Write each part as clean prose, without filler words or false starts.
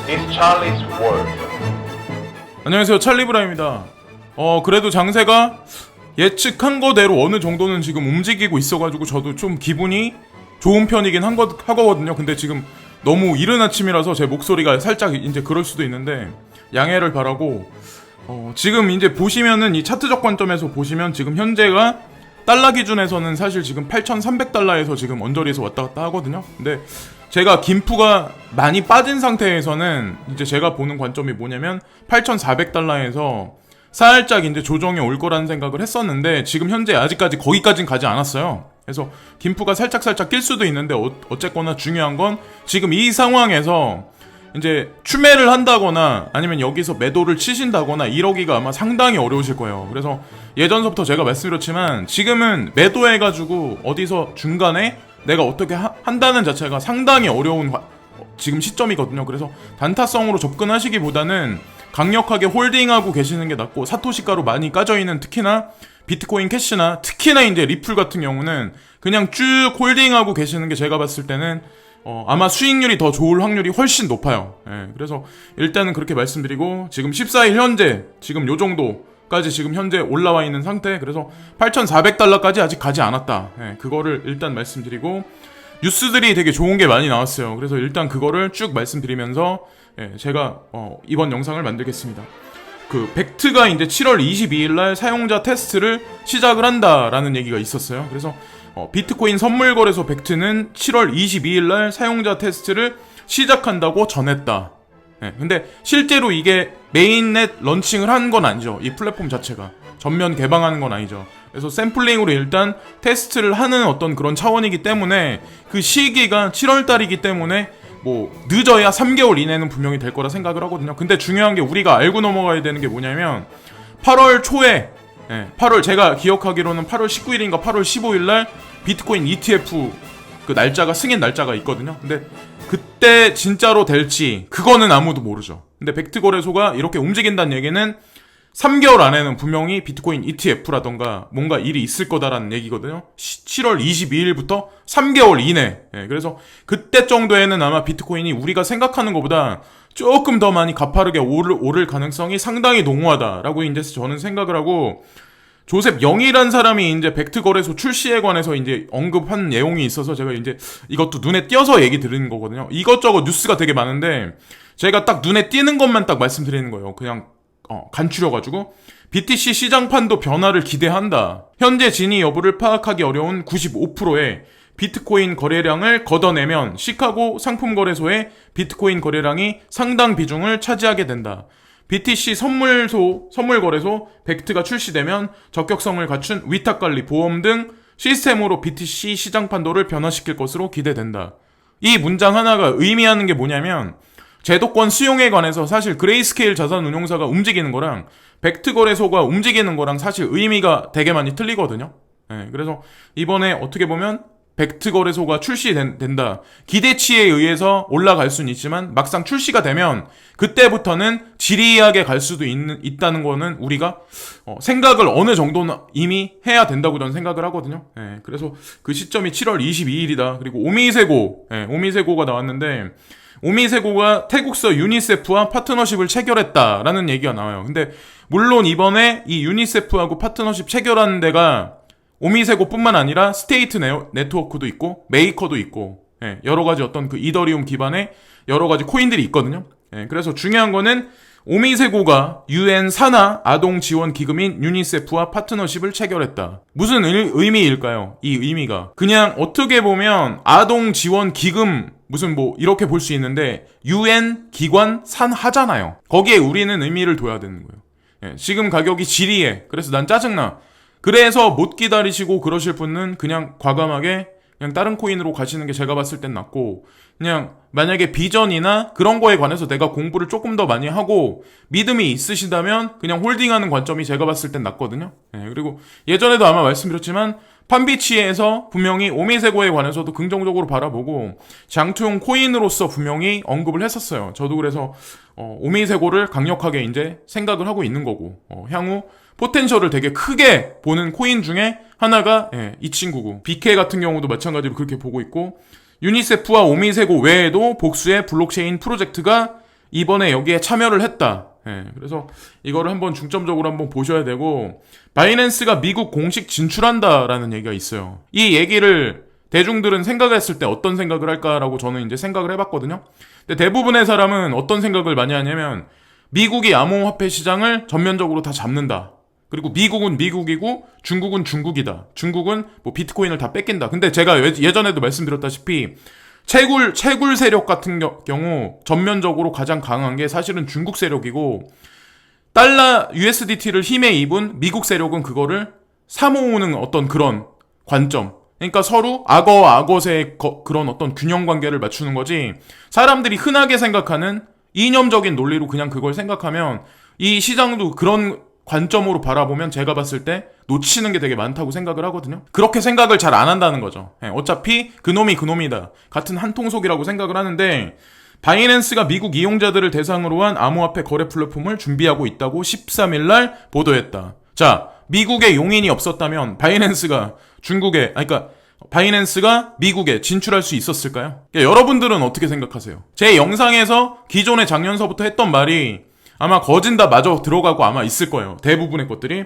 in Charlie's World. 안녕하세요, 찰리브라입니다. 그래도 장세가 예측한 거대로 어느 정도는 지금 움직이고 있어가지고 저도 좀 기분이 좋은 편이긴 하거든요. 근데 지금 너무 이른 아침이라서 제 목소리가 살짝 이제 그럴 수도 있는데 양해를 바라고, 지금 이제 보시면은 이 차트적 관점에서 보시면 지금 현재가 달러 기준에서는 사실 지금 8,300달러에서 지금 언저리에서 왔다 갔다 하거든요. 근데 제가 김프가 많이 빠진 상태에서는 이제 제가 보는 관점이 뭐냐면 8,400달러에서 살짝 이제 조정이 올 거라는 생각을 했었는데 지금 현재 아직까지 거기까진 가지 않았어요. 그래서 김프가 살짝 낄 수도 있는데 어쨌거나 중요한 건 지금 이 상황에서 이제 추매를 한다거나 아니면 여기서 매도를 치신다거나 이러기가 아마 상당히 어려우실 거예요. 그래서 예전서부터 제가 말씀드렸지만 지금은 매도해가지고 어디서 중간에 내가 어떻게 한다는 자체가 상당히 어려운 지금 시점이거든요. 그래서 단타성으로 접근하시기보다는 강력하게 홀딩하고 계시는 게 낫고, 사토시가로 많이 까져있는 특히나 비트코인 캐시나 특히나 이제 리플 같은 경우는 그냥 쭉 홀딩하고 계시는 게 제가 봤을 때는 아마 수익률이 더 좋을 확률이 훨씬 높아요. 예, 그래서 일단은 그렇게 말씀드리고, 지금 14일 현재 지금 요 정도까지 지금 현재 올라와 있는 상태. 그래서 8,400달러까지 아직 가지 않았다. 예, 그거를 일단 말씀드리고, 뉴스들이 되게 좋은 게 많이 나왔어요. 그래서 일단 그거를 쭉 말씀드리면서 제가 이번 영상을 만들겠습니다. 그 벡트가 이제 7월 22일날 사용자 테스트를 시작을 한다라는 얘기가 있었어요. 그래서 비트코인 선물 거래소 벡트는 7월 22일날 사용자 테스트를 시작한다고 전했다. 근데 실제로 이게 메인넷 런칭을 한 건 아니죠. 이 플랫폼 자체가 전면 개방하는 건 아니죠. 그래서 샘플링으로 일단 테스트를 하는 어떤 그런 차원이기 때문에 그 시기가 7월달이기 때문에 뭐 늦어야 3개월 이내는 분명히 될 거라 생각을 하거든요. 근데 중요한 게 우리가 알고 넘어가야 되는 게 뭐냐면 8월 초에 8월 제가 기억하기로는 8월 19일인가 8월 15일날 비트코인 ETF 그 날짜가 승인 날짜가 있거든요. 근데 그때 진짜로 될지 그거는 아무도 모르죠. 근데 벡트 거래소가 이렇게 움직인다는 얘기는 3개월 안에는 분명히 비트코인 ETF라던가 뭔가 일이 있을 거다라는 얘기거든요. 7월 22일부터 3개월 이내. 그래서 그때 정도에는 아마 비트코인이 우리가 생각하는 것보다 조금 더 많이 가파르게 오를 가능성이 상당히 농후하다라고 이제 저는 생각을 하고, 조셉 영이란 사람이 이제 벡트 거래소 출시에 관해서 이제 언급한 내용이 있어서 제가 이제 이것도 눈에 띄어서 얘기 드리는 거거든요. 이것저것 뉴스가 되게 많은데 제가 딱 눈에 띄는 것만 딱 말씀드리는 거예요. 그냥 간추려가지고, BTC 시장판도 변화를 기대한다. 현재 진위 여부를 파악하기 어려운 95%의 비트코인 거래량을 걷어내면 시카고 상품거래소의 비트코인 거래량이 상당 비중을 차지하게 된다. BTC 선물거래소 벡트가 출시되면 적격성을 갖춘 위탁관리, 보험 등 시스템으로 BTC 시장 판도를 변화시킬 것으로 기대된다. 이 문장 하나가 의미하는 게 뭐냐면, 제도권 수용에 관해서 사실 그레이스케일 자산운용사가 움직이는 거랑 벡트 거래소가 움직이는 거랑 사실 의미가 되게 많이 틀리거든요. 그래서 이번에 어떻게 보면 벡트 거래소가 출시된다. 기대치에 의해서 올라갈 수는 있지만 막상 출시가 되면 그때부터는 지리하게 갈 수도 있다는 거는 우리가 생각을 어느 정도는 이미 해야 된다고 저는 생각을 하거든요. 그래서 그 시점이 7월 22일이다. 그리고 오미세고가 나왔는데, 오미세고가 태국서 유니세프와 파트너십을 체결했다라는 얘기가 나와요. 근데 물론 이번에 이 유니세프하고 파트너십 체결하는 데가 오미세고뿐만 아니라 스테이트 네트워크도 있고 메이커도 있고 여러 가지 어떤 그 이더리움 기반의 여러 가지 코인들이 있거든요. 그래서 중요한 거는 오미세고가 UN 산하 아동 지원 기금인 유니세프와 파트너십을 체결했다. 무슨 의미일까요? 이 의미가 그냥 어떻게 보면 아동 지원 기금 무슨 뭐 이렇게 볼 수 있는데 UN 기관 산하잖아요. 거기에 우리는 의미를 둬야 되는 거예요. 지금 가격이 지리해. 그래서 난 짜증나. 그래서 못 기다리시고 그러실 분은 그냥 과감하게 그냥 다른 코인으로 가시는 게 제가 봤을 땐 낫고, 그냥 만약에 비전이나 그런 거에 관해서 내가 공부를 조금 더 많이 하고 믿음이 있으시다면 그냥 홀딩하는 관점이 제가 봤을 땐 낫거든요. 그리고 예전에도 아마 말씀드렸지만 판비치에서 분명히 오미세고에 관해서도 긍정적으로 바라보고 장투용 코인으로서 분명히 언급을 했었어요. 저도 그래서 오미세고를 강력하게 이제 생각을 하고 있는 거고, 향후 포텐셜을 되게 크게 보는 코인 중에 하나가 이 친구고, BK 같은 경우도 마찬가지로 그렇게 보고 있고, 유니세프와 오미세고 외에도 복수의 블록체인 프로젝트가 이번에 여기에 참여를 했다. 예, 그래서 이거를 한번 중점적으로 한번 보셔야 되고, 바이낸스가 미국 공식 진출한다라는 얘기가 있어요. 이 얘기를 대중들은 생각을 했을 때 어떤 생각을 할까라고 저는 이제 생각을 해봤거든요. 근데 대부분의 사람은 어떤 생각을 많이 하냐면, 미국이 암호화폐 시장을 전면적으로 다 잡는다. 그리고 미국은 미국이고 중국은 중국이다. 중국은 뭐 비트코인을 다 뺏긴다. 근데 제가 예전에도 말씀드렸다시피 채굴 세력 같은 경우 전면적으로 가장 강한 게 사실은 중국 세력이고, 달러 USDT를 힘에 입은 미국 세력은 그거를 사모으는 어떤 그런 관점. 그러니까 서로 악어와 악어새의 그런 어떤 균형 관계를 맞추는 거지, 사람들이 흔하게 생각하는 이념적인 논리로 그냥 그걸 생각하면 이 시장도 그런 관점으로 바라보면 제가 봤을 때 놓치는 게 되게 많다고 생각을 하거든요. 그렇게 생각을 잘 안 한다는 거죠. 어차피 그놈이 그놈이다. 같은 한 통속이라고 생각을 하는데, 바이낸스가 미국 이용자들을 대상으로 한 암호화폐 거래 플랫폼을 준비하고 있다고 13일날 보도했다. 자, 미국에 용인이 없었다면 바이낸스가 바이낸스가 미국에 진출할 수 있었을까요? 여러분들은 어떻게 생각하세요? 제 영상에서 기존에 작년서부터 했던 말이 아마 거진다 마저 들어가고 아마 있을 거예요. 대부분의 것들이.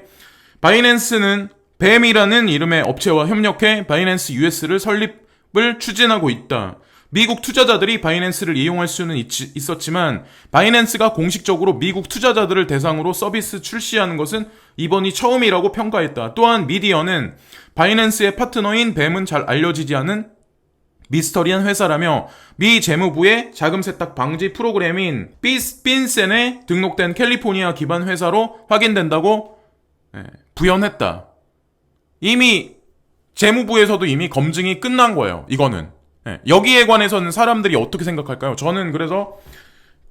바이낸스는 뱀이라는 이름의 업체와 협력해 바이낸스 US를 설립을 추진하고 있다. 미국 투자자들이 바이낸스를 이용할 수는 있었지만 바이낸스가 공식적으로 미국 투자자들을 대상으로 서비스 출시하는 것은 이번이 처음이라고 평가했다. 또한 미디어는 바이낸스의 파트너인 뱀은 잘 알려지지 않은 미스터리한 회사라며 미 재무부의 자금 세탁 방지 프로그램인 핀센에 등록된 캘리포니아 기반 회사로 확인된다고 부연했다. 이미 재무부에서도 이미 검증이 끝난 거예요. 이거는. 여기에 관해서는 사람들이 어떻게 생각할까요? 저는 그래서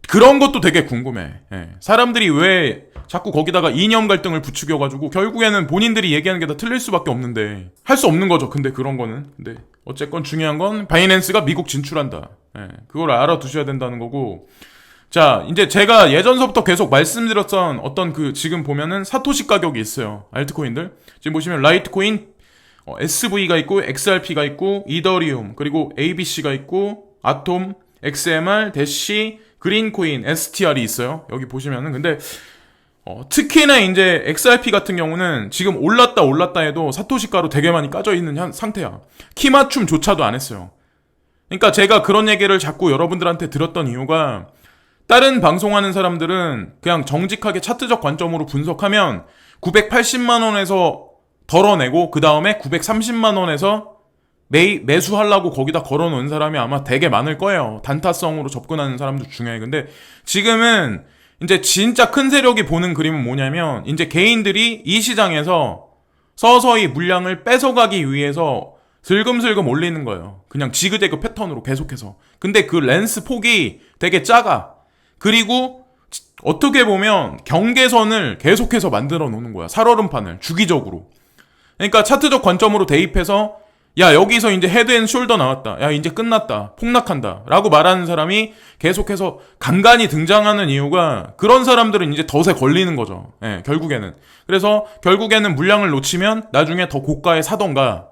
그런 것도 되게 궁금해. 사람들이 왜 자꾸 거기다가 이념 갈등을 부추겨가지고 결국에는 본인들이 얘기하는 게 다 틀릴 수밖에 없는데 할 수 없는 거죠. 근데 그런 거는. 근데 어쨌건 중요한 건 바이낸스가 미국 진출한다. 그걸 알아두셔야 된다는 거고. 자, 이제 제가 예전서부터 계속 말씀드렸던 어떤 지금 보면은 사토시 가격이 있어요. 알트코인들. 지금 보시면 라이트코인 SV가 있고 XRP가 있고 이더리움 그리고 ABC가 있고 아톰, XMR, 대시, 그린코인, STR이 있어요. 여기 보시면은. 근데 특히나 이제 XRP 같은 경우는 지금 올랐다 해도 사토시 가로 되게 많이 까져 있는 상태야. 키 맞춤조차도 안 했어요. 그러니까 제가 그런 얘기를 자꾸 여러분들한테 들었던 이유가, 다른 방송하는 사람들은 그냥 정직하게 차트적 관점으로 분석하면 980만 원에서 덜어내고 그 다음에 930만 원에서 매수하려고 거기다 걸어놓은 사람이 아마 되게 많을 거예요. 단타성으로 접근하는 사람도 중요해. 근데 지금은 이제 진짜 큰 세력이 보는 그림은 뭐냐면, 이제 개인들이 이 시장에서 서서히 물량을 뺏어가기 위해서 슬금슬금 올리는 거예요. 그냥 지그재그 패턴으로 계속해서. 근데 그 렌스 폭이 되게 작아. 그리고 어떻게 보면 경계선을 계속해서 만들어 놓는 거야. 살얼음판을 주기적으로. 그러니까 차트적 관점으로 대입해서 야, 여기서 이제 헤드 앤 숄더 나왔다. 야, 이제 끝났다. 폭락한다. 라고 말하는 사람이 계속해서 간간히 등장하는 이유가, 그런 사람들은 이제 덫에 걸리는 거죠. 결국에는. 그래서 결국에는 물량을 놓치면 나중에 더 고가에 사던가,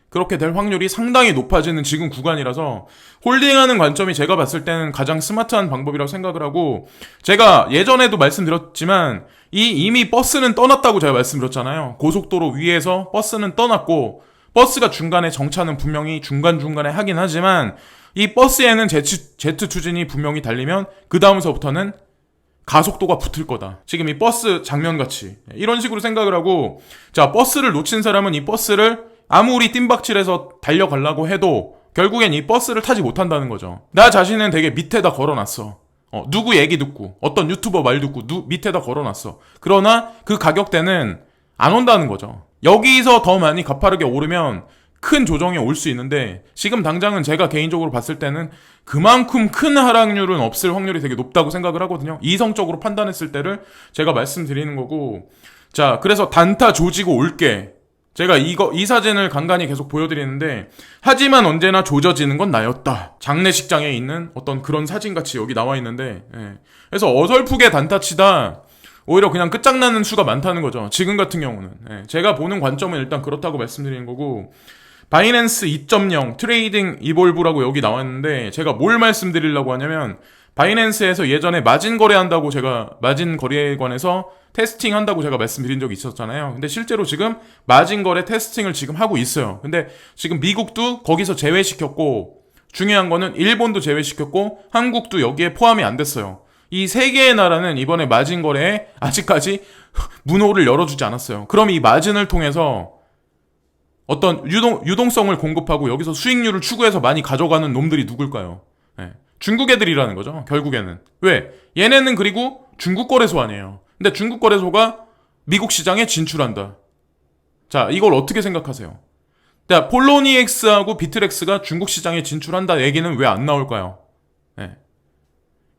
그렇게 될 확률이 상당히 높아지는 지금 구간이라서 홀딩하는 관점이 제가 봤을 때는 가장 스마트한 방법이라고 생각을 하고, 제가 예전에도 말씀드렸지만 이미 버스는 떠났다고 제가 말씀드렸잖아요. 고속도로 위에서 버스는 떠났고, 버스가 중간에 정차는 분명히 중간중간에 하긴 하지만 이 버스에는 제트 추진이 분명히 달리면 그 다음서부터는 가속도가 붙을 거다. 지금 이 버스 장면같이 이런 식으로 생각을 하고, 자, 버스를 놓친 사람은 이 버스를 아무리 뜀박질해서 달려가려고 해도 결국엔 이 버스를 타지 못한다는 거죠. 나 자신은 되게 밑에다 걸어놨어. 누구 얘기 듣고 어떤 유튜버 말 듣고 밑에다 걸어놨어. 그러나 그 가격대는 안 온다는 거죠. 여기서 더 많이 가파르게 오르면 큰 조정이 올 수 있는데, 지금 당장은 제가 개인적으로 봤을 때는 그만큼 큰 하락률은 없을 확률이 되게 높다고 생각을 하거든요. 이성적으로 판단했을 때를 제가 말씀드리는 거고. 자, 그래서 단타 조지고 올게. 제가 이 사진을 간간히 계속 보여드리는데, 하지만 언제나 조져지는 건 나였다. 장례식장에 있는 어떤 그런 사진같이 여기 나와 있는데, 그래서 어설프게 단타치다 오히려 그냥 끝장나는 수가 많다는 거죠. 지금 같은 경우는. 제가 보는 관점은 일단 그렇다고 말씀드리는 거고, 바이낸스 2.0 트레이딩 이볼브라고 여기 나왔는데, 제가 뭘 말씀드리려고 하냐면, 바이낸스에서 예전에 마진 거래한다고 제가 마진 거래에 관해서 테스팅 한다고 제가 말씀드린 적이 있었잖아요. 근데 실제로 지금 마진 거래 테스팅을 지금 하고 있어요. 근데 지금 미국도 거기서 제외시켰고, 중요한 거는 일본도 제외시켰고 한국도 여기에 포함이 안 됐어요. 이 세 개의 나라는 이번에 마진 거래에 아직까지 문호를 열어주지 않았어요. 그럼 이 마진을 통해서 어떤 유동성을 공급하고 여기서 수익률을 추구해서 많이 가져가는 놈들이 누굴까요? 네. 중국 애들이라는 거죠, 결국에는. 왜? 얘네는 그리고 중국 거래소 아니에요. 근데 중국 거래소가 미국 시장에 진출한다. 자, 이걸 어떻게 생각하세요? 자, 폴로니엑스하고 비트렉스가 중국 시장에 진출한다 얘기는 왜 안 나올까요? 네.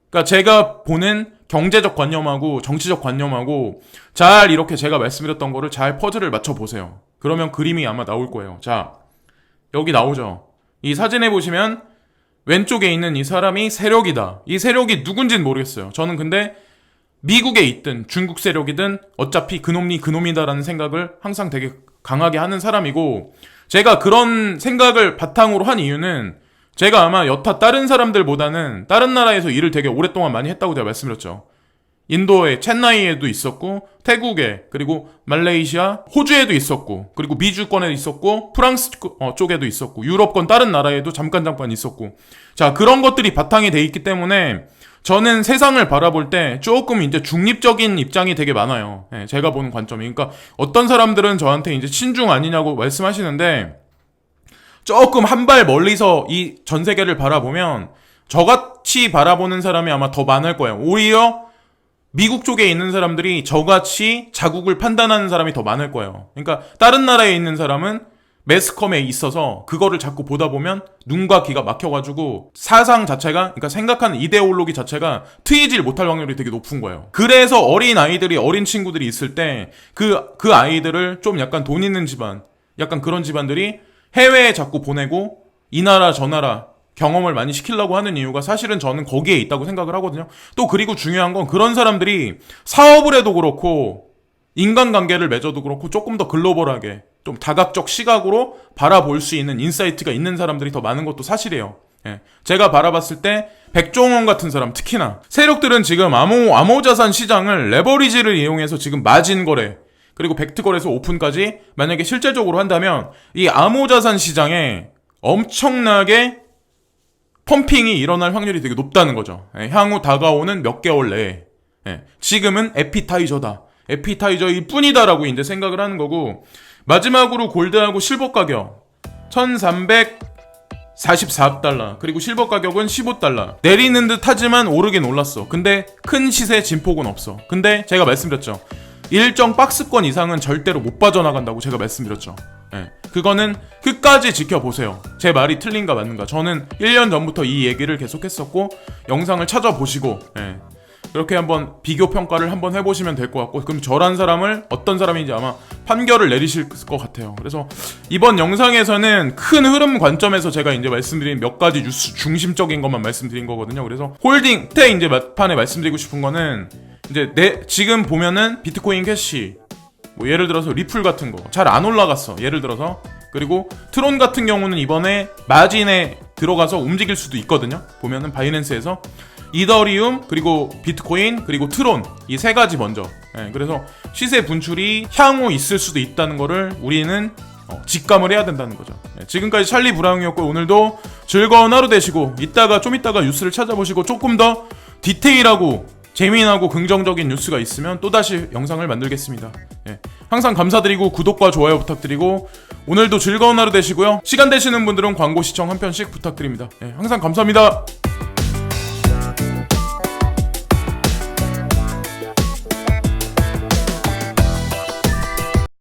그러니까 제가 보는 경제적 관념하고 정치적 관념하고 잘 이렇게 제가 말씀드렸던 거를 잘 퍼즐을 맞춰보세요. 그러면 그림이 아마 나올 거예요. 자, 여기 나오죠. 이 사진에 보시면 왼쪽에 있는 이 사람이 세력이다. 이 세력이 누군지는 모르겠어요. 저는 근데 미국에 있든 중국 세력이든 어차피 그놈이 그놈이다라는 생각을 항상 되게 강하게 하는 사람이고, 제가 그런 생각을 바탕으로 한 이유는 제가 아마 여타 다른 사람들보다는 다른 나라에서 일을 되게 오랫동안 많이 했다고 제가 말씀드렸죠. 인도의 첸나이에도 있었고, 태국에, 그리고 말레이시아, 호주에도 있었고, 그리고 미주권에 있었고, 프랑스 쪽에도 있었고, 유럽권 다른 나라에도 잠깐 있었고. 자, 그런 것들이 바탕이 돼 있기 때문에 저는 세상을 바라볼 때 조금 이제 중립적인 입장이 되게 많아요. 예, 제가 보는 관점이. 그러니까 어떤 사람들은 저한테 이제 친중 아니냐고 말씀하시는데, 조금 한 발 멀리서 이 전 세계를 바라보면 저같이 바라보는 사람이 아마 더 많을 거예요. 오히려 미국 쪽에 있는 사람들이 저같이 자국을 판단하는 사람이 더 많을 거예요. 그러니까 다른 나라에 있는 사람은 매스컴에 있어서 그거를 자꾸 보다 보면 눈과 귀가 막혀가지고 사상 자체가, 그러니까 생각하는 이데올로기 자체가 트이질 못할 확률이 되게 높은 거예요. 그래서 어린 친구들이 있을 때 그 아이들을 좀 약간 돈 있는 집안, 약간 그런 집안들이 해외에 자꾸 보내고 이 나라 저 나라 경험을 많이 시키려고 하는 이유가 사실은 저는 거기에 있다고 생각을 하거든요. 또 그리고 중요한 건 그런 사람들이 사업을 해도 그렇고 인간관계를 맺어도 그렇고 조금 더 글로벌하게 좀 다각적 시각으로 바라볼 수 있는 인사이트가 있는 사람들이 더 많은 것도 사실이에요. 예. 제가 바라봤을 때 백종원 같은 사람, 특히나 세력들은 지금 암호자산 시장을 레버리지를 이용해서 지금 마진 거래 그리고 벡트 거래소 오픈까지 만약에 실제적으로 한다면 이 암호자산 시장에 엄청나게 펌핑이 일어날 확률이 되게 높다는 거죠. 예, 향후 다가오는 몇 개월 내에. 예, 지금은 에피타이저다. 에피타이저일 뿐이다라고 이제 생각을 하는 거고, 마지막으로 골드하고 실버 가격 1344달러, 그리고 실버 가격은 15달러. 내리는 듯 하지만 오르긴 올랐어. 근데 큰 시세 진폭은 없어. 근데 제가 말씀드렸죠. 일정 박스권 이상은 절대로 못 빠져나간다고 제가 말씀드렸죠. 예, 그거는 끝까지 지켜보세요. 제 말이 틀린가 맞는가. 저는 1년 전부터 이 얘기를 계속했었고, 영상을 찾아보시고, 예, 그렇게 한번 비교 평가를 한번 해보시면 될 것 같고, 그럼 저란 사람을 어떤 사람인지 아마 판결을 내리실 것 같아요. 그래서 이번 영상에서는 큰 흐름 관점에서 제가 이제 말씀드린 몇 가지 뉴스 중심적인 것만 말씀드린 거거든요. 그래서 홀딩 때 이제 막판에 말씀드리고 싶은 거는, 이제 지금 보면은 비트코인 캐시, 뭐 예를 들어서 리플 같은 거 잘 안 올라갔어, 예를 들어서. 그리고 트론 같은 경우는 이번에 마진에 들어가서 움직일 수도 있거든요. 보면은 바이낸스에서 이더리움, 그리고 비트코인, 그리고 트론, 이 세 가지 먼저. 예, 그래서 시세 분출이 향후 있을 수도 있다는 거를 우리는 직감을 해야 된다는 거죠. 예, 지금까지 찰리 브라운이었고, 오늘도 즐거운 하루 되시고, 좀 이따가 뉴스를 찾아보시고 조금 더 디테일하고 재미나고 긍정적인 뉴스가 있으면 또다시 영상을 만들겠습니다. 예, 항상 감사드리고 구독과 좋아요 부탁드리고, 오늘도 즐거운 하루 되시고요. 시간 되시는 분들은 광고 시청 한 편씩 부탁드립니다. 예, 항상 감사합니다.